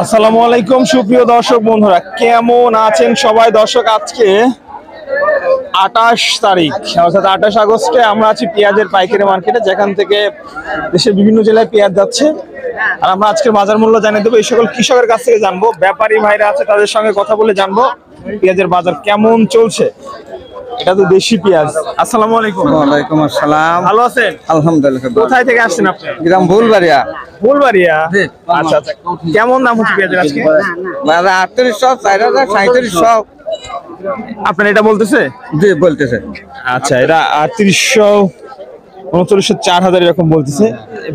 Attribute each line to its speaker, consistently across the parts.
Speaker 1: আসসালামু আলাইকুম সুপ্রিয় দর্শক বন্ধুরা, কেমন আছেন সবাই? দর্শক, আজকে 28 তারিখ অর্থাৎ 28 আগস্টে আমরা আছি পেঁয়াজের পাইকারি মার্কেটে, যেখান থেকে দেশের বিভিন্ন জেলায় পেঁয়াজ যাচ্ছে। আর আমরা আজকে বাজার মূল্য জানিয়ে দেবো। এই সকল কৃষকের কাছ থেকে জানবো, ব্যাপারী ভাইরা আছে তাদের সঙ্গে কথা বলে জানবো পেঁয়াজের বাজার কেমন চলছে। এটা তো দেশি পেঁয়াজ। আসসালামু আলাইকুম।
Speaker 2: ওয়ালাইকুম আসসালাম।
Speaker 1: ভালো আছেন?
Speaker 2: আলহামদুলিল্লাহ।
Speaker 1: কোথায় থেকে আসছেন আপনি?
Speaker 2: গ্রাম ফুলবাড়িয়া।
Speaker 1: ফুলবাড়িয়া, আচ্ছা আচ্ছা। কেমন দাম হচ্ছে পেঁয়াজের আজকে?
Speaker 2: 3800, 4000, 3700।
Speaker 1: আপনার এটা বলতেছে?
Speaker 2: জি বলতেছে।
Speaker 1: আচ্ছা, এটা 3800, 3900, 4000 এরকম বলতেছে।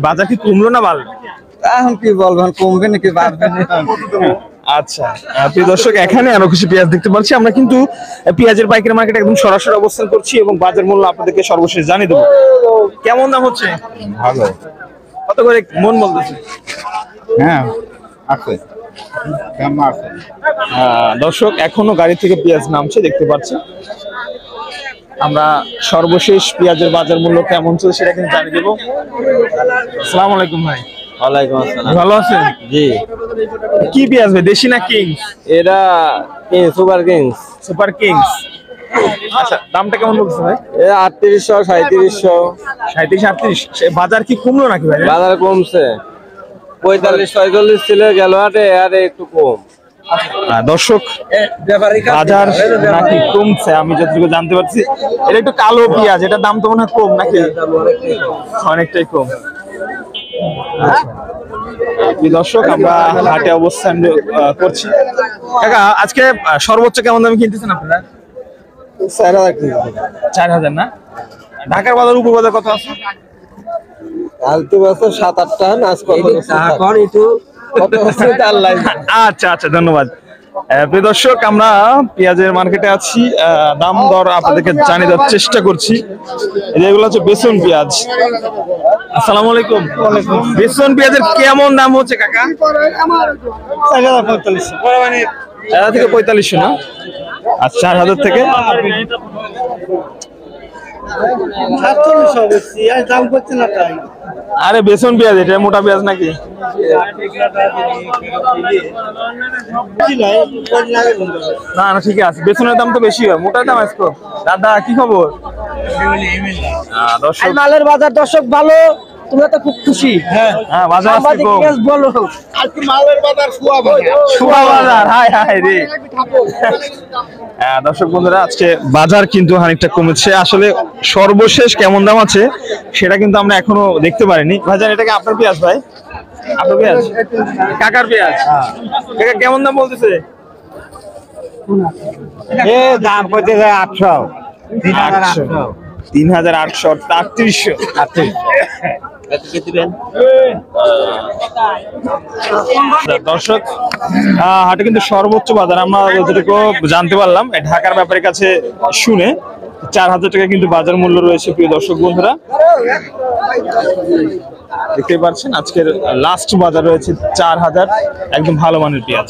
Speaker 1: বাজার কি কমলো না বাড়লো?
Speaker 2: এখন কি বলবেন, কমবে নাকি বাড়বে?
Speaker 1: আচ্ছা প্রিয় দর্শক, এখানে আরো কিছু পেঁয়াজ দেখতে পাচ্ছি। আমরা কিন্তু পেঁয়াজের পাইকারি মার্কেটে একদম সরাসরি অবস্থান করছি এবং বাজার মূল্য আপনাদেরকে সর্বশেষ জানিয়ে দেবো। কেমন দাম হচ্ছে?
Speaker 2: ভালো।
Speaker 1: কত করে মন বলতেছে?
Speaker 2: হ্যাঁ আছে।
Speaker 1: দর্শক, এখনো গাড়ি থেকে পেঁয়াজ নামছে, দেখতে পাচ্ছি। আমরা সর্বশেষ পেঁয়াজের বাজার মূল্য কেমন চলছে সেটা কিন্তু জানিয়ে দেবো। আসসালামু আলাইকুম ভাই।
Speaker 2: ওয়ালাইকুম আসসালাম।
Speaker 1: ভালো আছেন?
Speaker 2: জি।
Speaker 1: কি পেঁয়াজ ভাই, দেশি না কিংস?
Speaker 2: এটা সুপার কিংস।
Speaker 1: Super Kings. আচ্ছা, দামটা কেমন বলছে ভাই?
Speaker 2: এটা 3800, 3700।
Speaker 1: 37, 38। বাজার কি কমলো নাকি ভাই?
Speaker 2: বাজার কমছে। 45, 46 ছিল, গেল হাটে আর একটু কম।
Speaker 1: দর্শক, বাজার নাকি কমছে আমি যতটুকু জানতে পারছি। এটা একটু কালো পেঁয়াজ, এটার দাম তো মনে হয় কম নাকি? অনেকটাই কম। দর্শক, আমরা হাটে অবস্থান করছি। কাকা, আজকে সর্বোচ্চ কেমন দামে কিনতেছেন আপনারা? 4000 না? ঢাকার বাজার উপবাজার কত আছে?
Speaker 2: আলতু বছর 7-8টা নাচ
Speaker 1: আচ্ছা আচ্ছা, ধন্যবাদ। প্রিয় দর্শক, আমরা পেঁয়াজের মার্কেটে আছি, দাম দর আপনাদেরকে জানিয়ে দেওয়ার চেষ্টা করছি। এগুলো হচ্ছে বেসন পেঁয়াজ। আসসালামু আলাইকুম। বেসন পেঁয়াজের কেমন দাম হচ্ছে কাকা? 4000 থেকে 4500 না? আচ্ছা, 4000 থেকে। আরে বেসন পেঁয়াজ, এটা মোটা পেঁয়াজ নাকি? না না, ঠিক আছে। বেসনের দাম তো বেশি হয়, মোটার দাম আজকে। দাদা, কি খবর? দর্শক,
Speaker 3: মালের বাজার দর্শক ভালো, তোমরা তো খুব খুশি।
Speaker 1: হ্যাঁ, বাজার আজকে কম।
Speaker 3: বলো
Speaker 4: আজকে মালের বাজার
Speaker 1: শুয়া বাজার, হাই হাই রে। দর্শক বন্ধুরা, আজকে বাজার কিন্তু খানিকটা কমেছে। আসলে সর্বশেষ কেমন দাম আছে সেটা কিন্তু আমরা এখনো দেখতে পারিনি। ভাইজান, এটা কি আপনার পেঁয়াজ ভাই? আপনার পেঁয়াজ? কাকার পেঁয়াজ? কাকা, কেমন দাম বলতেছে?
Speaker 2: দাম করতেছে 800,
Speaker 1: 3800, 3800। দর্শক, হাটে কিন্তু সর্বোচ্চ বাজার আমরা যতটুকু জানতে পারলাম ঢাকার ব্যাপারের কাছে শুনে 4000 টাকা কিন্তু বাজার মূল্য রয়েছে। প্রিয় দর্শক বন্ধুরা, দেখতে পাচ্ছেন আজকের লাস্ট বাজার রয়েছে 4000, একদম ভালো মানের পেঁয়াজ।